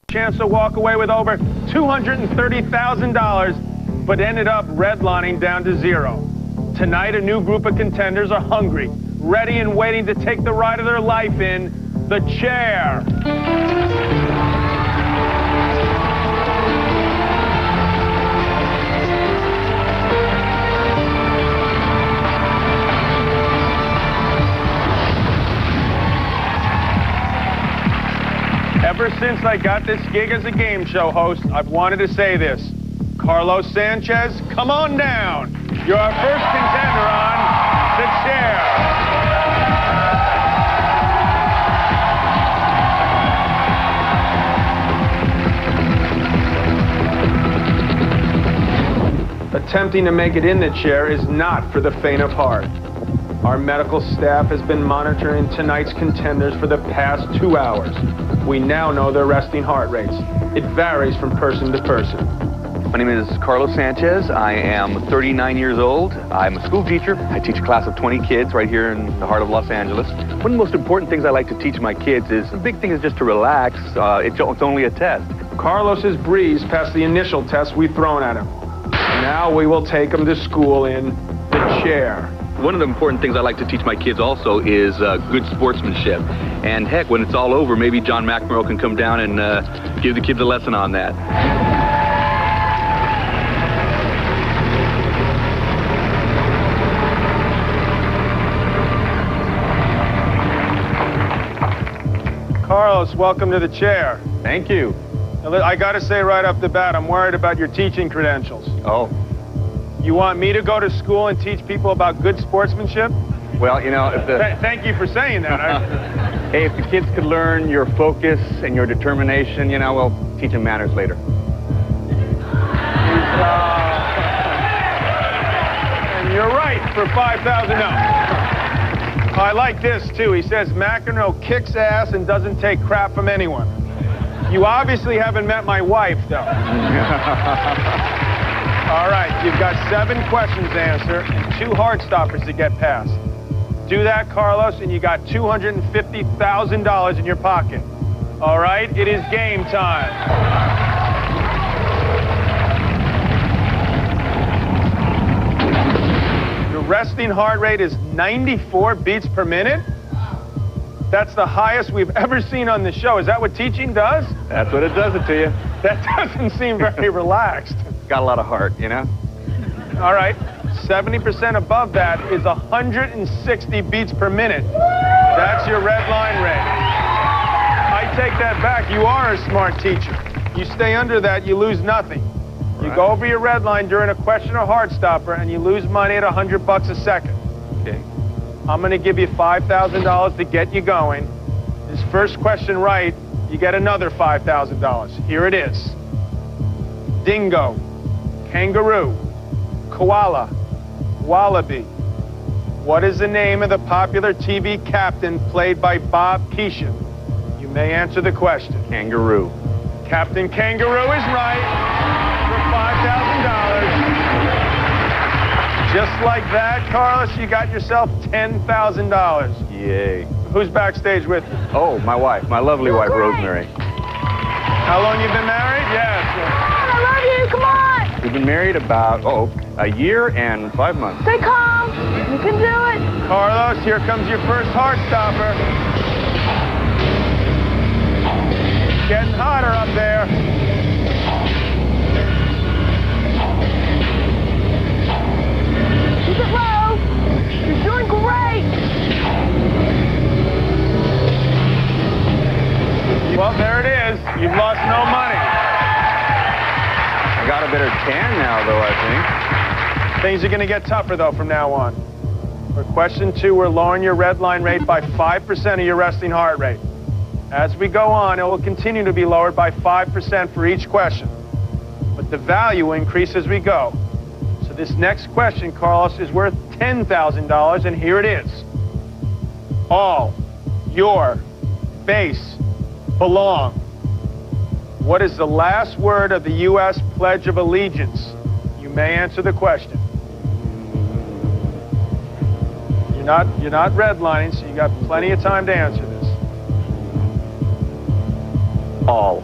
chance to walk away with over $230,000, but ended up redlining down to zero. Tonight, a new group of contenders are hungry, ready and waiting to take the ride of their life in the chair. Ever since I got this gig as a game show host, I've wanted to say this. Carlos Sanchez, come on down. You're our first contender on the chair. Attempting to make it in the chair is not for the faint of heart. Our medical staff has been monitoring tonight's contenders for the past 2 hours. We now know their resting heart rates. It varies from person to person. My name is Carlos Sanchez. I am 39 years old. I'm a school teacher. I teach a class of 20 kids right here in the heart of Los Angeles. One of the most important things I like to teach my kids is, the big thing is just to relax. It's only a test. Carlos has breezed past the initial test we've thrown at him. Now we will take him to school in the chair. One of the important things I like to teach my kids also is good sportsmanship. And heck, when it's all over, maybe John McEnore can come down and give the kids a lesson on that. Carlos, welcome to the chair. Thank you. Now, I gotta say right off the bat, I'm worried about your teaching credentials. Oh. You want me to go to school and teach people about good sportsmanship? Well, you know, if the... Thank you for saying that. Hey, if the kids could learn your focus and your determination, you know, we'll teach them manners later. And you're right for $5,000. No. I like this, too. He says McEnore kicks ass and doesn't take crap from anyone. You obviously haven't met my wife, though. All right, you've got 7 questions to answer and 2 hard stoppers to get past. Do that, Carlos, and you got $250,000 in your pocket. All right, it is game time. Your resting heart rate is 94 beats per minute? That's the highest we've ever seen on the show. Is that what teaching does? That's what it does it to you. That doesn't seem very relaxed. Got a lot of heart, you know? All right, 70% above that is 160 beats per minute. That's your red line rate. I take that back. You are a smart teacher. You stay under that, you lose nothing. You go over your red line during a question or hard stopper, and you lose money at $100 a second. Okay. I'm going to give you $5,000 to get you going. This first question right, you get another $5,000. Here it is. Dingo, kangaroo, koala, wallaby. What is the name of the popular TV captain played by Bob Keeshan? You may answer the question. Kangaroo. Captain Kangaroo is right for $5,000. Just like that, Carlos, you got yourself $10,000. Yay. Who's backstage with you? Oh, my wife, my lovely wife, Rosemary. How long you been married? Yes. I love you, come on! We've been married about, a year and 5 months. Stay calm, you can do it. Carlos, here comes your first heart stopper. It's getting hotter up there. Keep it low. You're doing great. Well, there it is. You've lost no money. I got a better tan now, though, I think. Things are going to get tougher, though, from now on. For question 2, we're lowering your red line rate by 5% of your resting heart rate. As we go on, it will continue to be lowered by 5% for each question. But the value will increase as we go. So this next question, Carlos, is worth $10,000, and here it is. All your base belong. What is the last word of the U.S. Pledge of Allegiance? You may answer the question. You're not redlining, so you got plenty of time to answer this. All.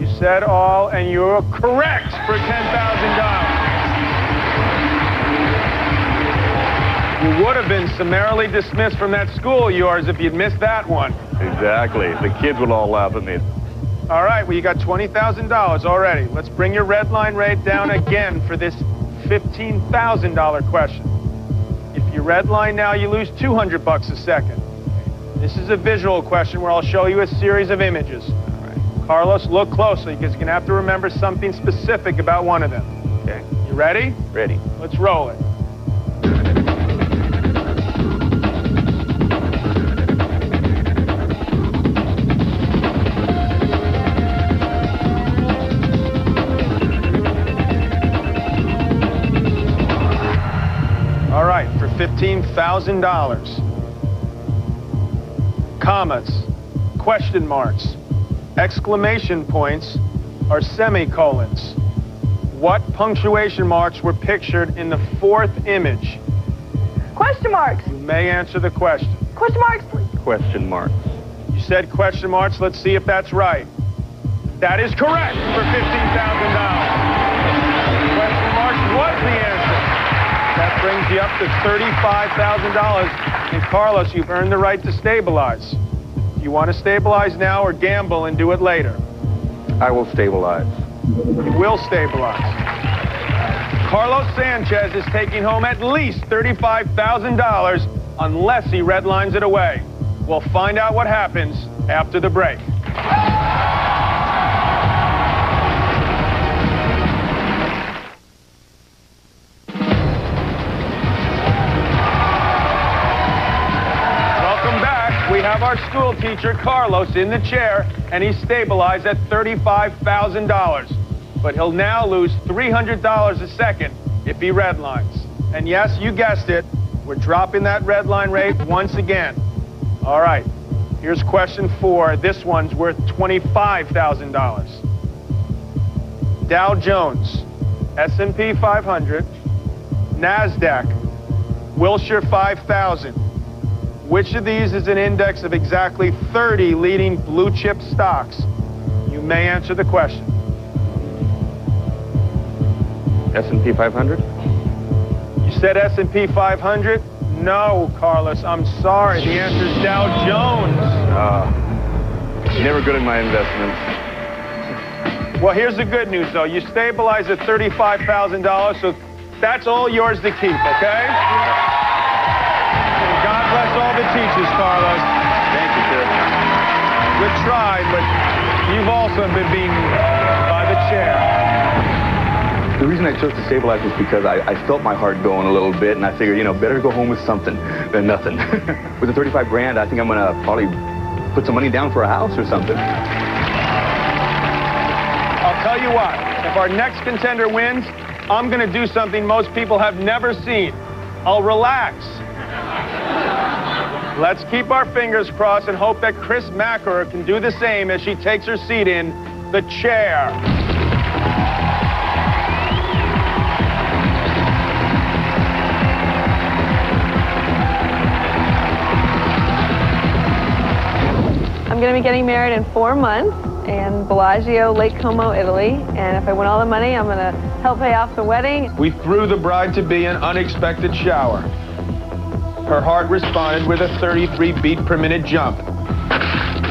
You said all, and you're correct for $10,000. You would have been summarily dismissed from that school of yours if you'd missed that one. Exactly. The kids will all laugh at me. All right, well, you got $20,000 already. Let's bring your red line rate down again for this $15,000 question. If you red line now, you lose $200 a second. This is a visual question where I'll show you a series of images. All right. Carlos, look closely because you're going to have to remember something specific about one of them. Okay. You ready? Ready. Let's roll it. All right, for $15,000. Commas, question marks, exclamation points, or semicolons. What punctuation marks were pictured in the fourth image? Question marks. You may answer the question. Question marks, please. Question marks. You said question marks. Let's see if that's right. That is correct for $15,000. Question marks was the answer. That brings you up to $35,000. And Carlos, you've earned the right to stabilize. Do you want to stabilize now or gamble and do it later? I will stabilize. You will stabilize. Carlos Sanchez is taking home at least $35,000 unless he redlines it away. We'll find out what happens after the break. We have our school teacher, Carlos, in the chair, and he's stabilized at $35,000. But he'll now lose $300 a second if he redlines. And yes, you guessed it, we're dropping that redline rate once again. All right, here's question 4. This one's worth $25,000. Dow Jones, S&P 500, NASDAQ, Wilshire 5000. Which of these is an index of exactly 30 leading blue chip stocks? You may answer the question. S&P 500? You said S&P 500? No, Carlos, I'm sorry. The answer is Dow Jones. Never good at my investments. Well, here's the good news, though. You stabilize at $35,000, so that's all yours to keep, okay? God bless all the teachers, Carlos. Thank you, sir. Good try, but you've also been beaten by the chair. The reason I chose to stabilize was because I felt my heart going a little bit, and I figured, you know, better go home with something than nothing. With the 35 grand, I think I'm gonna probably put some money down for a house or something. I'll tell you what, if our next contender wins, I'm gonna do something most people have never seen. I'll relax. Let's keep our fingers crossed and hope that Chris McEnore can do the same as she takes her seat in the chair. I'm going to be getting married in 4 months in Bellagio, Lake Como, Italy. And if I win all the money, I'm going to help pay off the wedding. We threw the bride-to-be an unexpected shower. Her heart responded with a 33 beat per minute jump.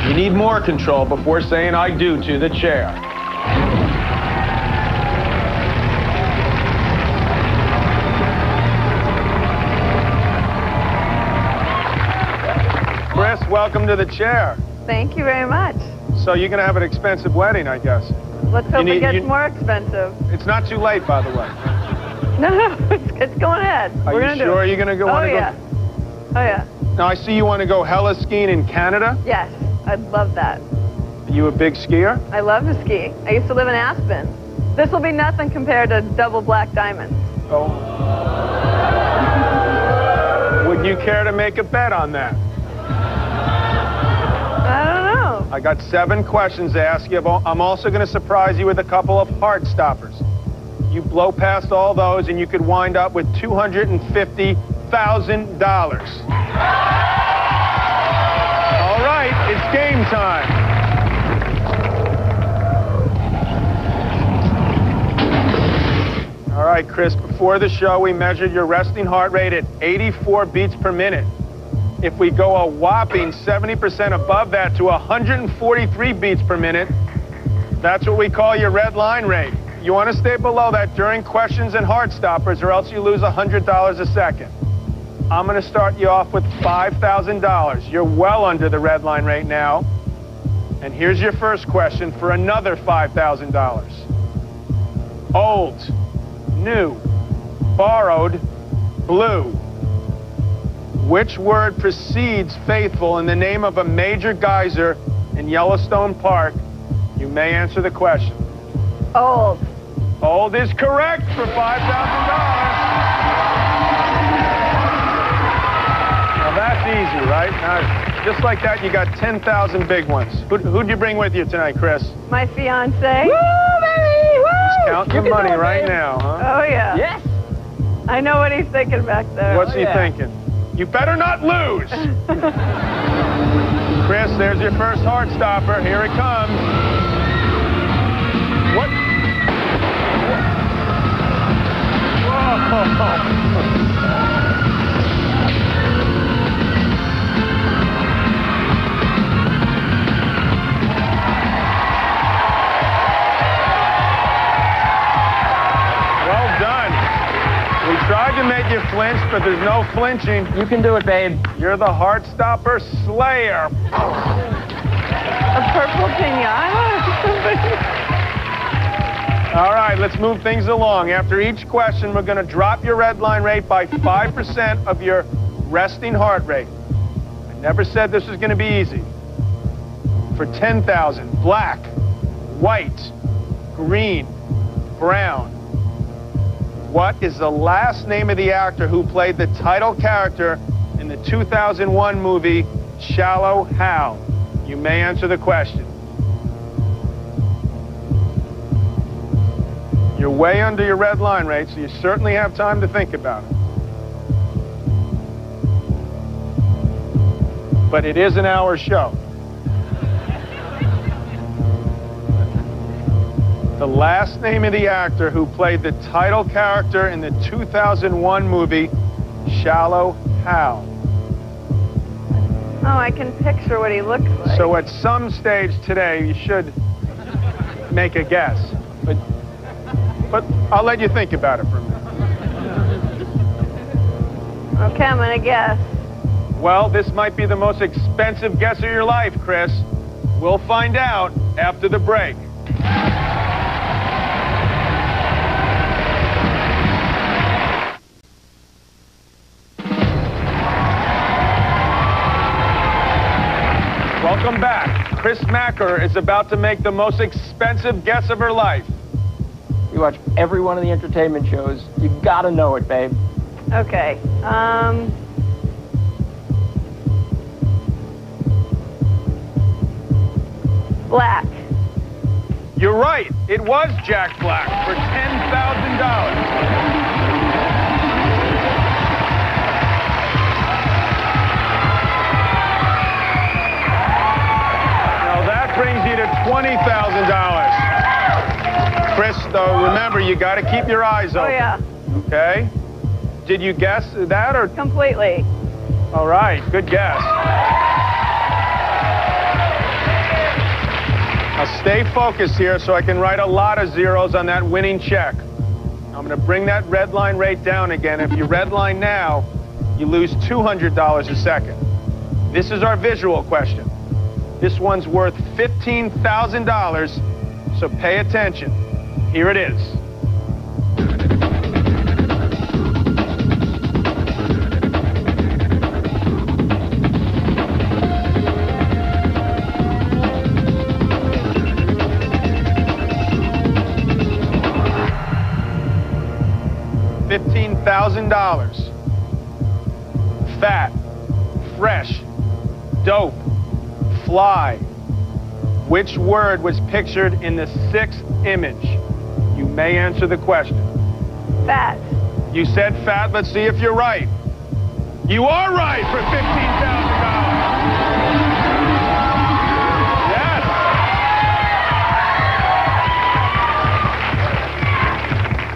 You need more control before saying I do to the chair. Chris, welcome to the chair. Thank you very much. So you're going to have an expensive wedding, I guess. Let's hope it gets more expensive. It's not too late, by the way. No, it's going ahead. Are you sure you're going to go? Oh, yeah. Oh, yeah. Now, I see you want to go hella skiing in Canada? Yes, I'd love that. Are you a big skier? I love to ski. I used to live in Aspen. This will be nothing compared to double black diamonds. Oh. Would you care to make a bet on that? I don't know. I got 7 questions to ask you. I'm also going to surprise you with a couple of heart stoppers. You blow past all those and you could wind up with $250,000. All right, it's game time. right, Chris, before the show, we measured your resting heart rate at 84 beats per minute. If we go a whopping 70% above that to 143 beats per minute, that's what we call your red line rate. You want to stay below that during questions and heart stoppers, or else you lose $100 a second. I'm going to start you off with $5,000. You're well under the red line rate now. And here's your first question for another $5,000. Old, new, borrowed, blue. Which word precedes faithful in the name of a major geyser in Yellowstone Park? You may answer the question. Old. Old is correct for $5,000. Now that's easy, right? Now, just like that, you got 10,000 big ones. Who'd you bring with you tonight, Chris? My fiance. Woo, baby! Woo! Count your money right now, huh? Oh, yeah. Yes. I know what he's thinking back there. What's he thinking? You better not lose! Chris, there's your first heart stopper. Here it comes. What? Whoa! Tried to make you flinch, but there's no flinching. You can do it, babe. You're the heart stopper slayer. A purple pinata? All right, let's move things along. After each question, we're going to drop your red line rate by 5% of your resting heart rate. I never said this was going to be easy. For 10,000, black, white, green, brown. What is the last name of the actor who played the title character in the 2001 movie Shallow Hal? You may answer the question. You're way under your red line rate, so you certainly have time to think about it. But it is an hour show. The last name of the actor who played the title character in the 2001 movie Shallow Hal. Oh, I can picture what he looks like. So at some stage today, you should make a guess. But I'll let you think about it for a minute. Okay, I'm gonna guess. Well, this might be the most expensive guess of your life, Chris. We'll find out after the break. Welcome back. Chris McEnore is about to make the most expensive guess of her life. You watch every one of the entertainment shows. You gotta know it, babe. Okay. Black. You're right. It was Jack Black for $10,000. Brings you to $20,000. Chris, though, remember, you got to keep your eyes open. Oh, yeah. Okay? Did you guess that or? Completely. All right, good guess. Now stay focused here so I can write a lot of zeros on that winning check. I'm going to bring that red line rate down again. If you red line now, you lose $200 a second. This is our visual question. This one's worth $15,000, so pay attention. Here it is. $15,000. Fat, fresh, dope, fly. Which word was pictured in the sixth image? You may answer the question. Fat. You said fat. Let's see if you're right. You are right for $15,000. Yes.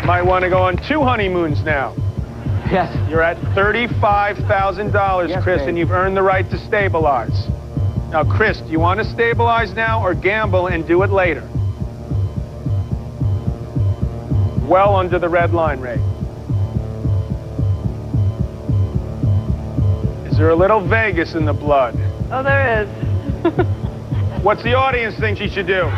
Might want to go on 2 honeymoons now. Yes. You're at $35,000, Yes, Chris, babe. and you've earned the right to stabilize. Now, Chris, do you want to stabilize now or gamble and do it later? Well under the red line rate. Is there a little Vegas in the blood? Oh, there is. What's the audience think she should do?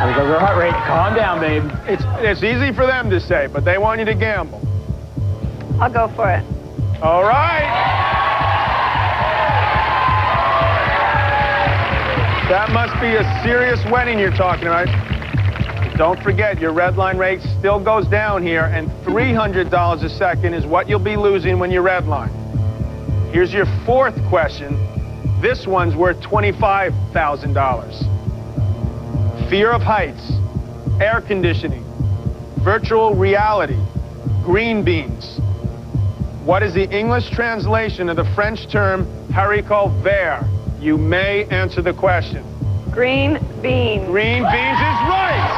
There goes her heart rate. Calm down, babe. It's easy for them to say, but they want you to gamble. I'll go for it. All right. That must be a serious wedding you're talking about. Don't forget, your red line rate still goes down here, and $300 a second is what you'll be losing when you redline. Here's your 4th question. This one's worth $25,000. Fear of heights, air conditioning, virtual reality, green beans. What is the English translation of the French term haricot vert? You may answer the question. Green bean. Green beans is right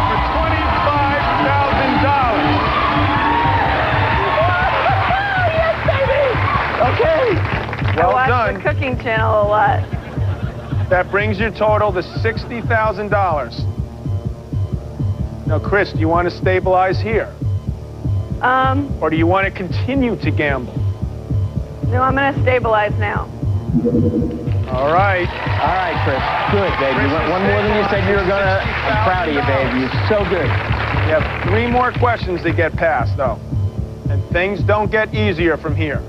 for $25,000. Okay. Well I watch done. the Cooking Channel a lot. That brings your total to $60,000. Now, Chris, do you want to stabilize here? Or do you want to continue to gamble? No, I'm going to stabilize now. All right. All right, Chris. Good, babe. You went one more than you said you were going to. I'm proud of you, babe. You're so good. You have 3 more questions to get past, though. And things don't get easier from here.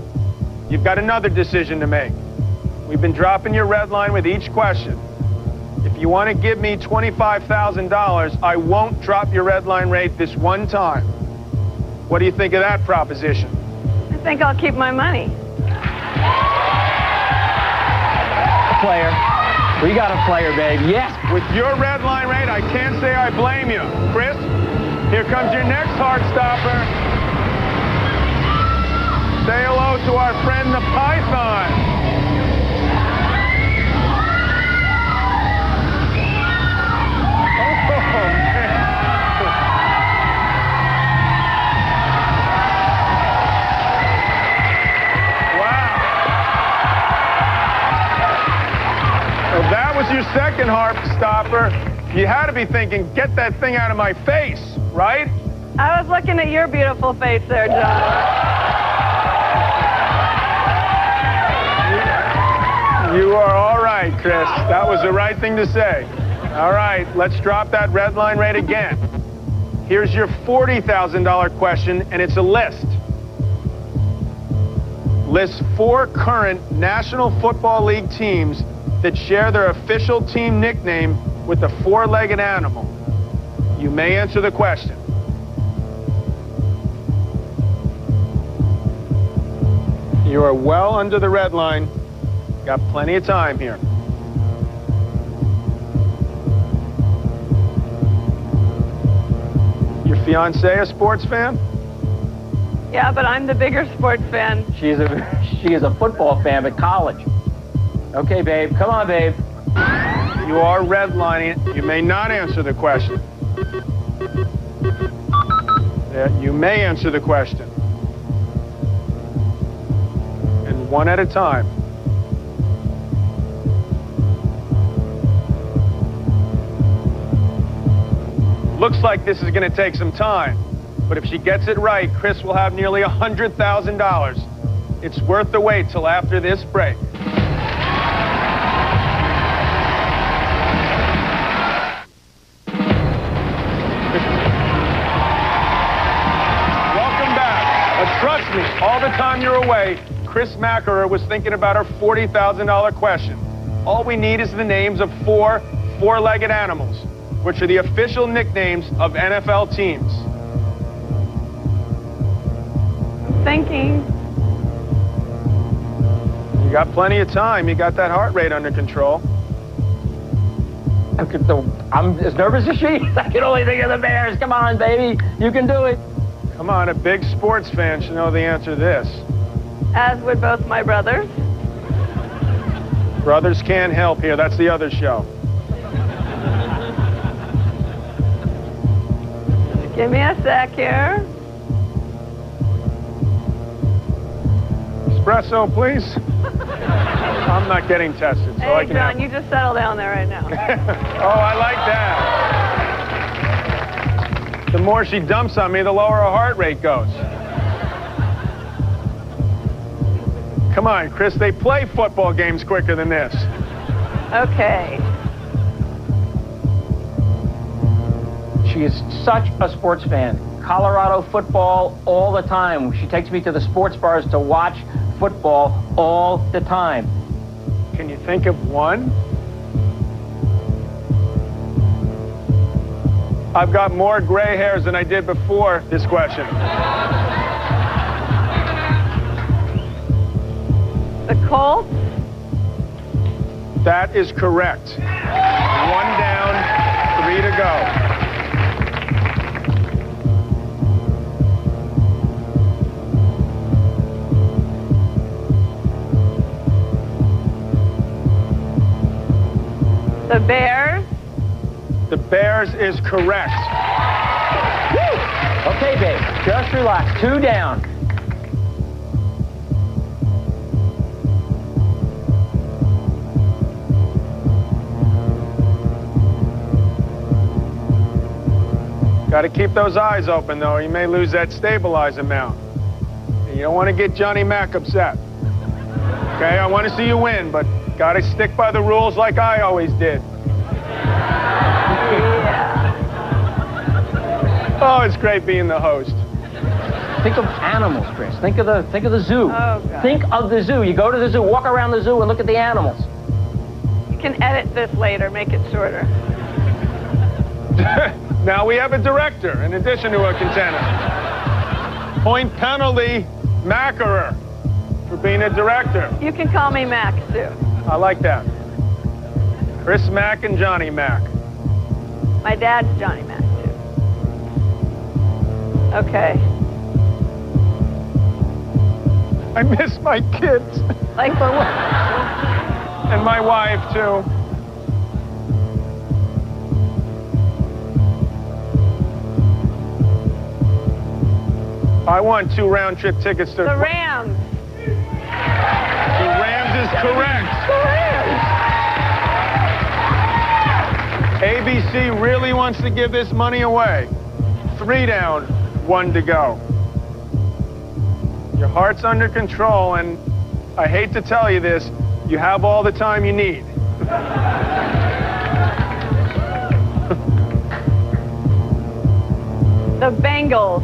You've got another decision to make. We've been dropping your red line with each question. If you want to give me $25,000, I won't drop your red line rate this one time. What do you think of that proposition? I think I'll keep my money. Player. We got a player, babe. Yes. With your red line rate, I can't say I blame you. Chris, here comes your next heart stopper. Say hello to our friend the Python. That was your second heart stopper. You had to be thinking, get that thing out of my face, right? I was looking at your beautiful face there, John. You are all right, Chris. That was the right thing to say. All right, let's drop that red line rate again. Here's your $40,000 question, and it's a list. List 4 current National Football League teams that share their official team nickname with the 4-legged animal. You may answer the question. You are well under the red line. Got plenty of time here. Your fiancée a sports fan? Yeah, but I'm the bigger sports fan. She is a football fan, but college. Okay, babe. Come on, babe. You are redlining it. You may not answer the question. Yeah, you may answer the question. And one at a time. Looks like this is going to take some time. But if she gets it right, Chris will have nearly $100,000. It's worth the wait till after this break. Welcome back. Trust me, all the time you're away, Chris McEnore was thinking about her $40,000 question. All we need is the names of 4 four-legged animals, which are the official nicknames of NFL teams. Thinking. You got plenty of time. You got that heart rate under control. I'm as nervous as she is. I can only think of the Bears. Come on, baby. You can do it. Come on, a big sports fan should know the answer to this. As would both my brothers. Brothers can't help here. That's the other show. Give me a sec here. Espresso, please. I'm not getting tested, so I Hey, can John, have... you just settle down there right now. Oh, I like that. The more she dumps on me, the lower her heart rate goes. Come on, Chris, they play football games quicker than this. Okay. She is such a sports fan. Colorado football all the time. She takes me to the sports bars to watch football all the time. Can you think of one? I've got more gray hairs than I did before this question. The Colts? That is correct. 1 down, 3 to go. The Bears? The Bears is correct. Woo! Okay, babe, just relax. 2 down. Got to keep those eyes open, though. You may lose that stabilize amount. And you don't want to get Johnny Mac upset. Okay, I want to see you win, but got to stick by the rules like I always did. Oh, it's great being the host. Think of animals, Chris. Think of the zoo. Oh, God. Think of the zoo. You go to the zoo, walk around the zoo, and look at the animals. You can edit this later, make it shorter. Now we have a director in addition to a contender. Point penalty, Macerer, for being a director. You can call me Mac, too. I like that. Chris Mack and Johnny Mack. My dad's Johnny Mac, too. Okay. I miss my kids. Like for what? And my wife, too. I won 2 round-trip tickets to... The Rams. The Rams is correct. ABC really wants to give this money away. 3 down, 1 to go. Your heart's under control, and I hate to tell you this, you have all the time you need. The Bengals.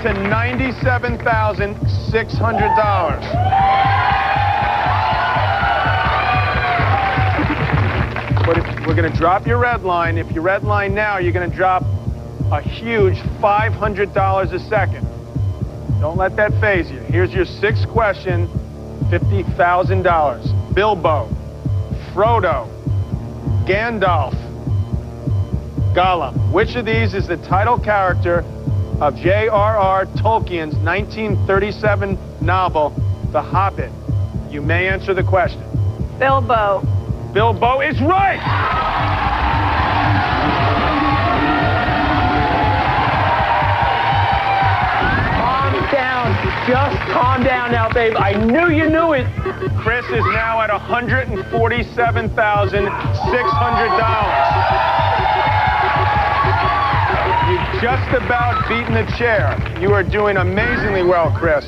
To $97,600. But if we're going to drop your red line, if you red line now, you're going to drop a huge $500 a second. Don't let that faze you. Here's your 6th question, $50,000. Bilbo, Frodo, Gandalf, Gollum. Which of these is the title character of J.R.R. Tolkien's 1937 novel, The Hobbit? You may answer the question. Bilbo. Bilbo is right! Calm down. Just calm down now, babe. I knew you knew it. Chris is now at $147,600. Just about beaten the chair. You are doing amazingly well, Chris.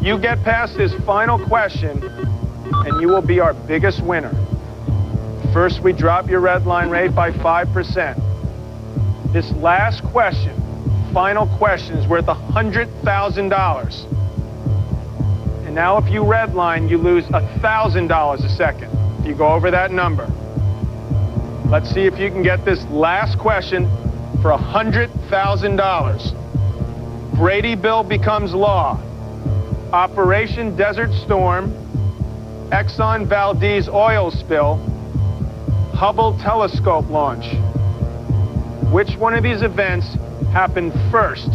You get past this final question, and you will be our biggest winner. First, we drop your red line rate by 5%. This last question, final question, is worth $100,000. And now if you red line, you lose $1,000 a second if you go over that number. Let's see if you can get this last question for $100,000. Brady Bill becomes law. Operation Desert Storm, Exxon Valdez oil spill, Hubble telescope launch. Which one of these events happened first?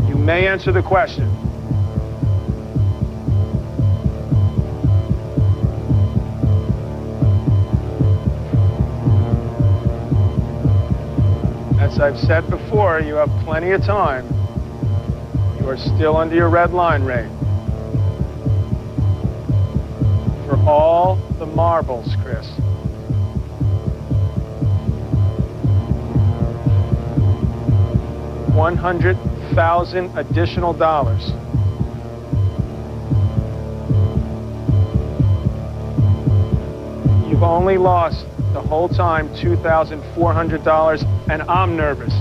You may answer the question. As I've said before, you have plenty of time. You are still under your red line rate. For all the marbles, Chris. $100,000 additional dollars. You've only lost the whole time $2,400, and I'm nervous.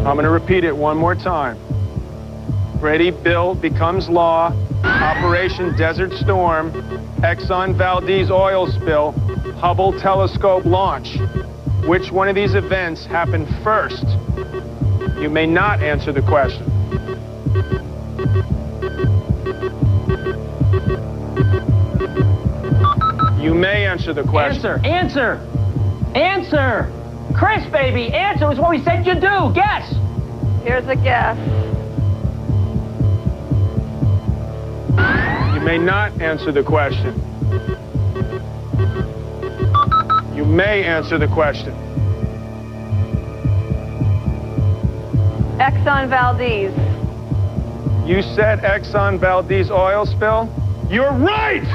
I'm going to repeat it one more time. Brady Bill becomes law. Operation Desert Storm. Exxon Valdez oil spill. Hubble telescope launch. Which one of these events happened first? You may not answer the question. You may answer the question. Answer! Chris, baby, answer is what we said you do. Guess! Here's a guess. You may not answer the question. You may answer the question. Exxon Valdez. You said Exxon Valdez oil spill? You're right!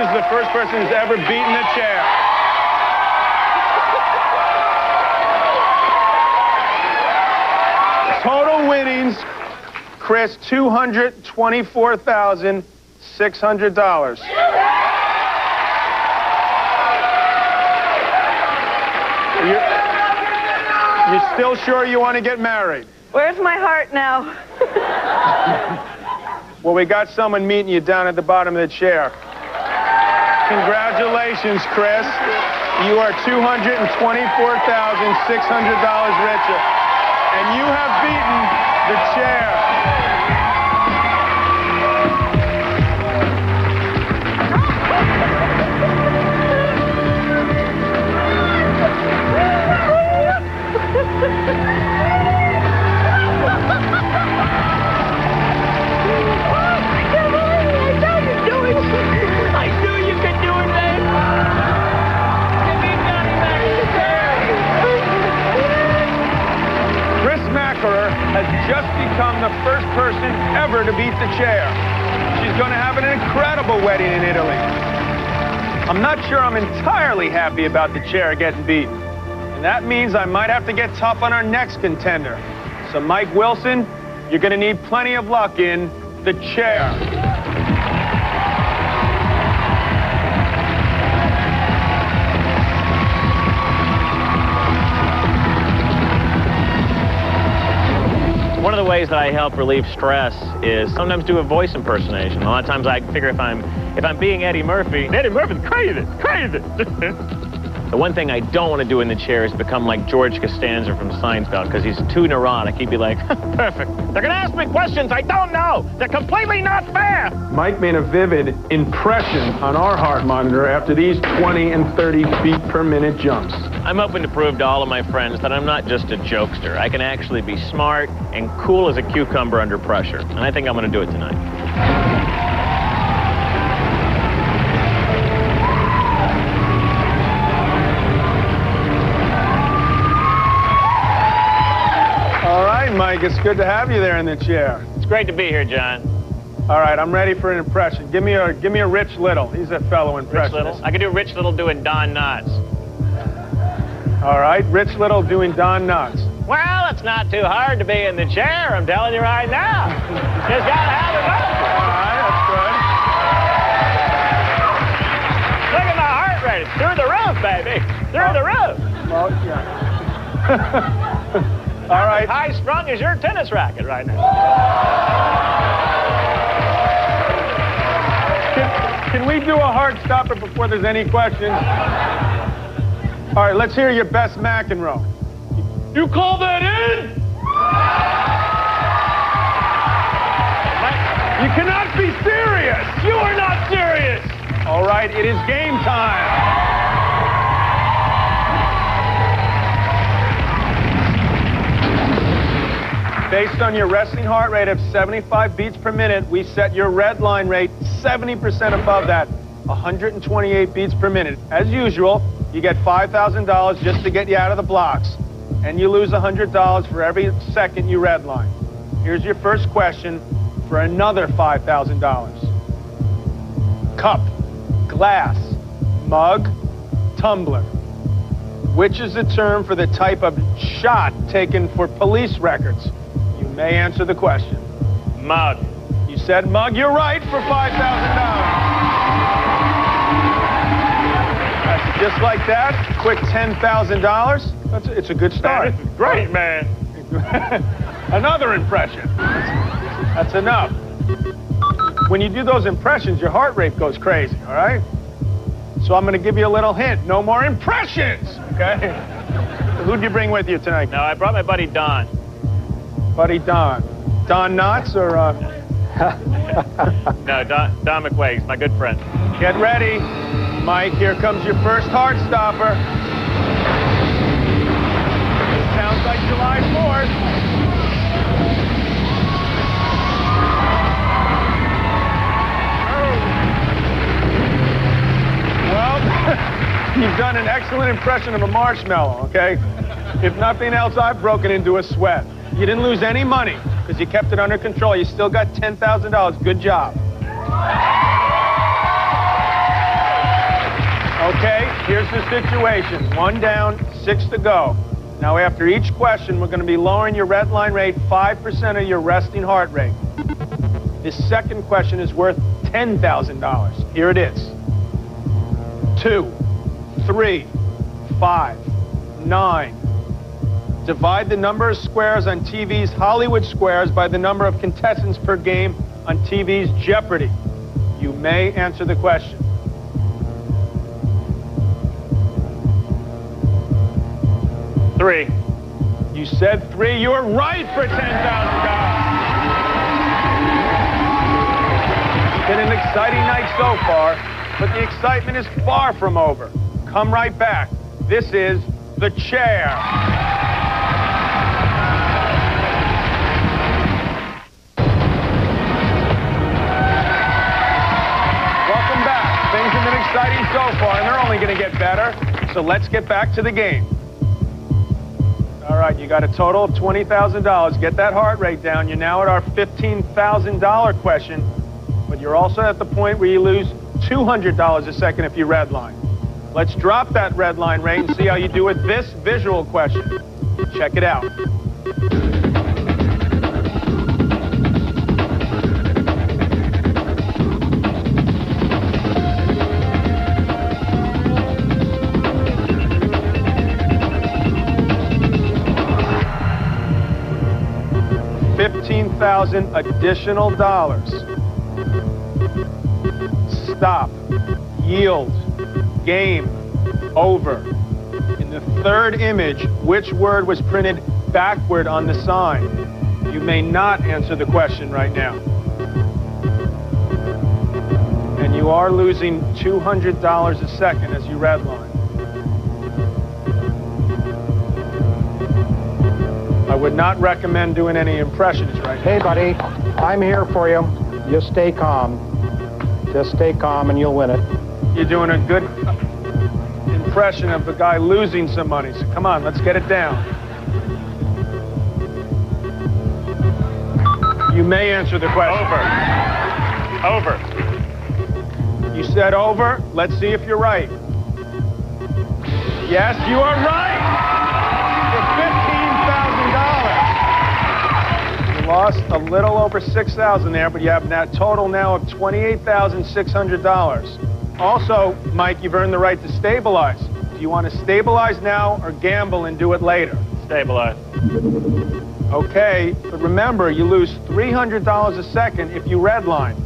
The first person who's ever beaten a chair. Total winnings, Chris, $224,600. You're still sure you want to get married? Where's my heart now? Well, we got someone meeting you down at the bottom of the chair. Congratulations, Chris. You are $224,600 richer. And you have beaten the chair. Has just become the first person ever to beat the chair. She's going to have an incredible wedding in Italy. I'm not sure I'm entirely happy about the chair getting beaten. And that means I might have to get tough on our next contender. So Mike Wilson, you're going to need plenty of luck in the chair. One of the ways that I help relieve stress is sometimes do a voice impersonation. A lot of times I figure if I'm being Eddie Murphy, Eddie Murphy's crazy. The one thing I don't want to do in the chair is become like George Costanza from Seinfeld, because he's too neurotic. He'd be like, perfect. They're going to ask me questions I don't know. They're completely not fair. Mike made a vivid impression on our heart monitor after these 20 and 30 beat per minute jumps. I'm hoping to prove to all of my friends that I'm not just a jokester. I can actually be smart and cool as a cucumber under pressure. And I think I'm going to do it tonight. All right, Mike, it's good to have you there in the chair. It's great to be here, John. All right, I'm ready for an impression. Give me a Rich Little. He's a fellow impressionist. Rich Little? I could do Rich Little doing Don Knotts. All right, Rich Little doing Don Knotts. Well, it's not too hard to be in the chair, I'm telling you right now. Just gotta have it up. All right, that's Look at my heart rate. It's through the roof, baby. Through the roof. good. Well, yeah. All right. High strung as your tennis racket right now. Can we do a hard stopper before there's any questions? All right, let's hear your best McEnroe. You call that in? You cannot be serious. You are not serious. All right, it is game time. Based on your resting heart rate of 75 beats per minute, we set your red line rate 70% above that, 128 beats per minute. As usual, you get $5,000 just to get you out of the blocks, and you lose $100 for every second you redline. Here's your first question for another $5,000. Cup, glass, mug, tumbler. Which is the term for the type of shot taken for police records? You may answer the question. Mug. You said mug, you're right for $5,000. That's just like that, quick $10,000. It's a good start. Man, this is great, man. Another impression. That's enough. When you do those impressions, your heart rate goes crazy, all right? So I'm going to give you a little hint. No more impressions, okay? Who'd you bring with you tonight? No, I brought my buddy Don. Buddy Don. Don Knotts or... No, Don McWags, my good friend. Get ready. Mike, here comes your first heart stopper. It sounds like July 4th. Well, you've done an excellent impression of a marshmallow, okay? If nothing else, I've broken into a sweat. You didn't lose any money because you kept it under control. You still got $10,000. Good job. Okay, here's the situation. 1 down, 6 to go. Now, after each question, we're going to be lowering your red line rate 5% of your resting heart rate. This second question is worth $10,000. Here it is. 2, 3, 5, 9. Divide the number of squares on TV's Hollywood Squares by the number of contestants per game on TV's Jeopardy. You may answer the question. 3. You said 3. You were right for $10,000. It's been an exciting night so far, but the excitement is far from over. Come right back. This is The Chair. Welcome back. Things have been exciting so far, and they're only going to get better. So let's get back to the game. All right, you got a total of $20,000. Get that heart rate down. You're now at our $15,000 question, but you're also at the point where you lose $200 a second if you redline. Let's drop that red line rate and see how you do with this visual question. Check it out. $15,000 additional dollars. Stop. Yield. Game. Over. In the third image, which word was printed backward on the sign? You may not answer the question right now. And you are losing $200 a second as you redline. I would not recommend doing any impressions right now. Hey, buddy, I'm here for you. Just stay calm. Just stay calm and you'll win it. You're doing a good impression of the guy losing some money. So come on, let's get it down. You may answer the question. Over. You said over. Let's see if you're right. Yes, you are right. lost a little over $6,000 there, but you have that total now of $28,600. Also, Mike, you've earned the right to stabilize. Do you want to stabilize now or gamble and do it later? Stabilize. Okay, but remember, you lose $300 a second if you redline.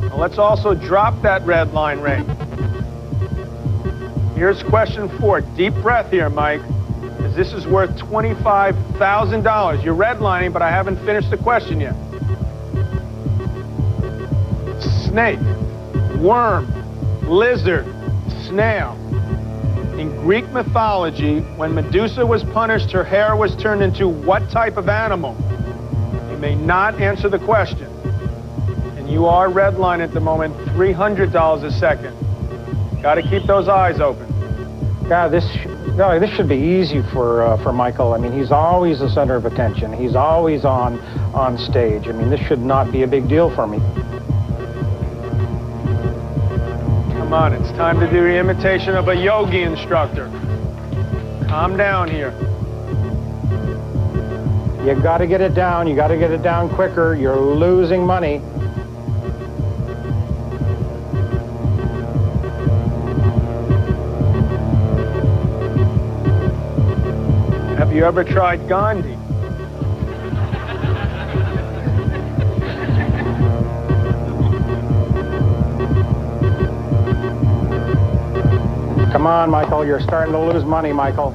Now let's also drop that redline rate. Here's question 4. Deep breath here, Mike, because this is worth $25,000. You're redlining, but I haven't finished the question yet. Snake, worm, lizard, snail. In Greek mythology, when Medusa was punished, her hair was turned into what type of animal? You may not answer the question. And you are redline at the moment, $300 a second. Got to keep those eyes open. God, this should be easy for Michael. I mean, he's always the center of attention. He's always on stage. I mean, this should not be a big deal for me. Come on, it's time to do the imitation of a yogi instructor. Calm down here. You got to get it down. You got to get it down quicker. You're losing money. Have you ever tried Gandhi? Come on, Michael. You're starting to lose money, Michael.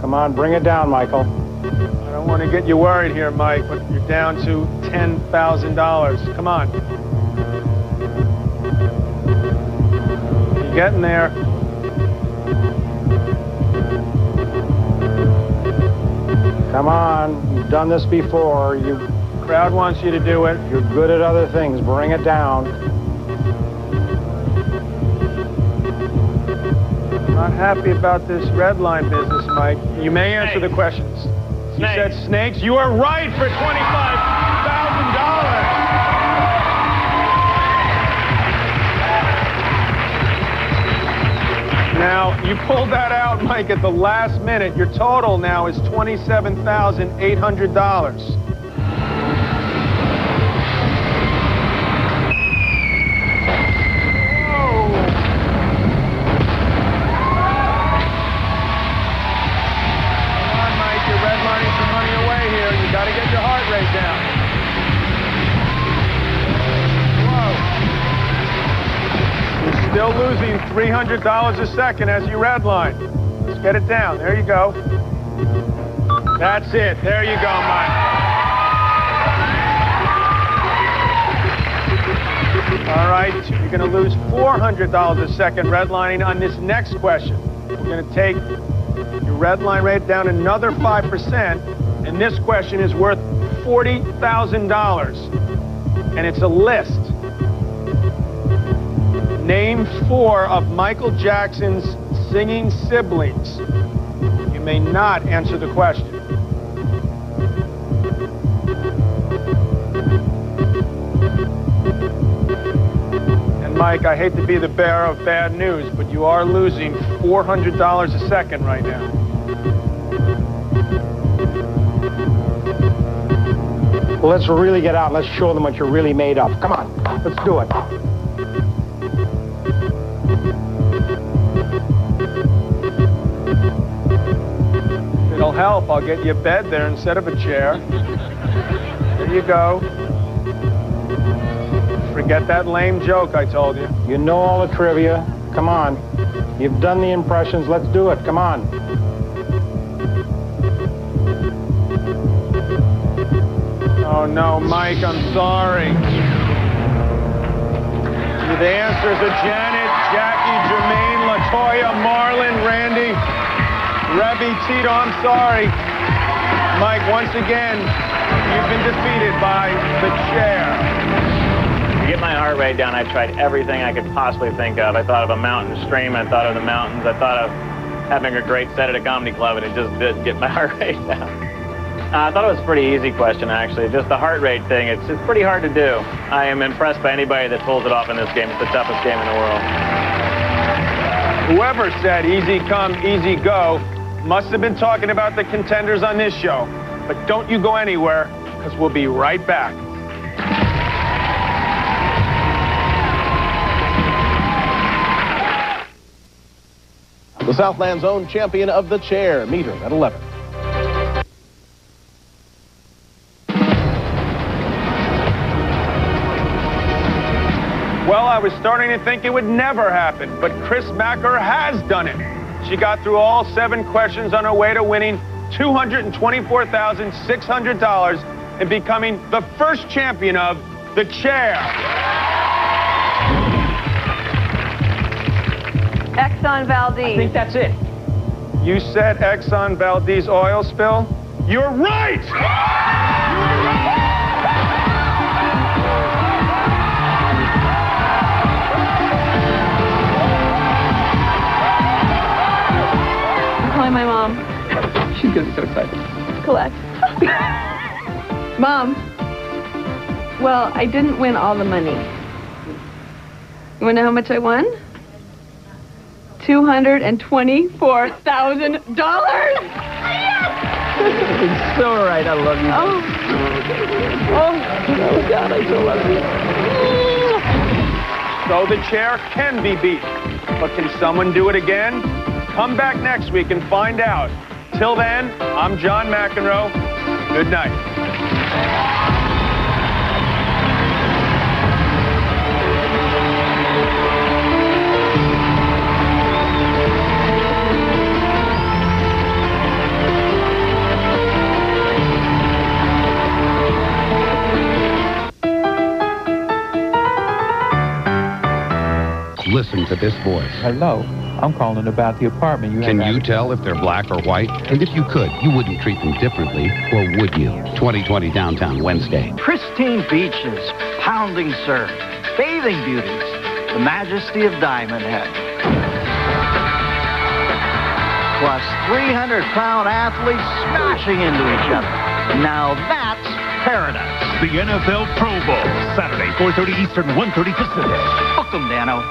Come on, bring it down, Michael. I don't want to get you worried here, Mike, but you're down to $10,000. Come on. You're getting there. Come on. You've done this before. The crowd wants you to do it. You're good at other things. Bring it down. Not happy about this red line business, Mike. You may answer the questions. You said snakes. You are right for $25,000. Now, you pulled that out, Mike, at the last minute. Your total now is $27,800. Still losing $300 a second as you redline. Let's get it down. There you go. That's it. There you go, Mike. All right, you're going to lose $400 a second redlining on this next question. We're going to take your redline rate down another 5%, and this question is worth $40,000, and it's a list. Name 4 of Michael Jackson's singing siblings. You may not answer the question. And Mike, I hate to be the bearer of bad news, but you are losing $400 a second right now. Well, let's really get out. Let's show them what you're really made of. Come on, let's do it. It'll help. I'll get you a bed there instead of a chair. There you go. Forget that lame joke I told you. You know all the trivia. Come on. You've done the impressions. Let's do it. Come on. Oh, no, Mike, I'm sorry. The answers are Janet, Jackie, Jermaine, LaToya, Marlon, Randy, Rebby, Tito. I'm sorry. Mike, once again, you've been defeated by the chair. To get my heart rate down, I tried everything I could possibly think of. I thought of a mountain stream. I thought of the mountains. I thought of having a great set at a comedy club, and it just didn't get my heart rate down. I thought it was a pretty easy question, actually. Just the heart rate thing, it's pretty hard to do. I am impressed by anybody that pulls it off in this game. It's the toughest game in the world. Whoever said easy come, easy go must have been talking about the contenders on this show. But don't you go anywhere, because we'll be right back. The Southland's own champion of the chair, meter at 11. Well, I was starting to think it would never happen, but Chris McEnore has done it. She got through all 7 questions on her way to winning $224,600 and becoming the first champion of the chair. Exxon Valdez. I think that's it. You said Exxon Valdez oil spill? You're right! I'm calling my mom. She's gonna be so excited. Collect. Mom. Well, I didn't win all the money. You want to know how much I won? $224,000. It's so right. I love you. Oh God, I so love you. So the chair can be beat. But can someone do it again? Come back next week and find out. Till then, I'm John McEnore. Good night. Listen to this voice. Hello. I'm calling about the apartment you have. Can you tell if they're black or white? And if you could, you wouldn't treat them differently, or would you? 2020 Downtown Wednesday. Pristine beaches, pounding surf, bathing beauties, the majesty of Diamond Head. Plus 300-pound athletes smashing into each other. Now that's paradise. The NFL Pro Bowl, Saturday, 4:30 Eastern, 1:30 Pacific. Book them, Dano.